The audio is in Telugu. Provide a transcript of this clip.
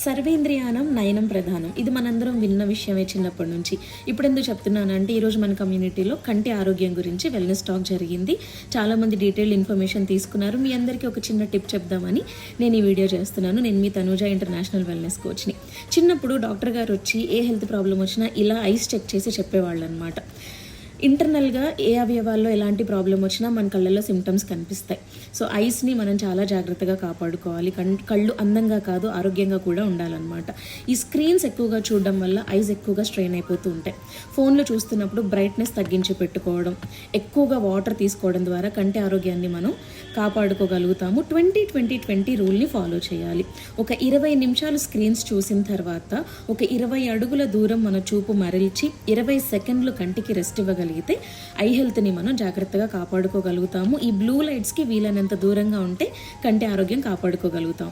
సర్వేంద్రియానం నయనం ప్రధానం. ఇది మనందరం విన్న విషయమే చిన్నప్పటి నుంచి. ఇప్పుడు ఎందుకు చెప్తున్నానంటే ఈరోజు మన కమ్యూనిటీలో కంటి ఆరోగ్యం గురించి వెల్నెస్ టాక్ జరిగింది. చాలామంది డీటెయిల్డ్ ఇన్ఫర్మేషన్ తీసుకున్నారు. మీ అందరికీ ఒక చిన్న టిప్ చెప్దామని నేను ఈ వీడియో చేస్తున్నాను. నేను మీ తనూజ ఇంటర్నేషనల్ వెల్నెస్ కోచ్ని. చిన్నప్పుడు డాక్టర్ గారు వచ్చి ఏ హెల్త్ ప్రాబ్లం వచ్చినా ఇలా ఐస్ చెక్ చేసి చెప్పేవాళ్ళు అనమాట. ఇంటర్నల్గా ఏ అవయవాల్లో ఎలాంటి ప్రాబ్లం వచ్చినా మన కళ్ళల్లో సిమ్టమ్స్ కనిపిస్తాయి. సో ఐస్ని మనం చాలా జాగ్రత్తగా కాపాడుకోవాలి. కళ్ళు అందంగా కాదు ఆరోగ్యంగా కూడా ఉండాలన్నమాట. ఈ స్క్రీన్స్ ఎక్కువగా చూడడం వల్ల ఐస్ ఎక్కువగా స్ట్రెయిన్ అయిపోతూ ఉంటాయి. ఫోన్లో చూస్తున్నప్పుడు బ్రైట్నెస్ తగ్గించి పెట్టుకోవడం, ఎక్కువగా వాటర్ తీసుకోవడం ద్వారా కంటి ఆరోగ్యాన్ని మనం కాపాడుకోగలుగుతాము. 20-20-20 రూల్ని ఫాలో చేయాలి. ఒక 20 నిమిషాలు స్క్రీన్స్ చూసిన తర్వాత ఒక 20 అడుగుల దూరం మన చూపు మరల్చి 20 సెకండ్లు కంటికి రెస్ట్ ఇవ్వగలిగితే ఐ హెల్త్ని మనం జాగ్రత్తగా కాపాడుకోగలుగుతాము. ఈ బ్లూ లైట్స్కి వీలైనంత దూరంగా ఉంటే కంటి ఆరోగ్యం కాపాడుకోగలుగుతాం.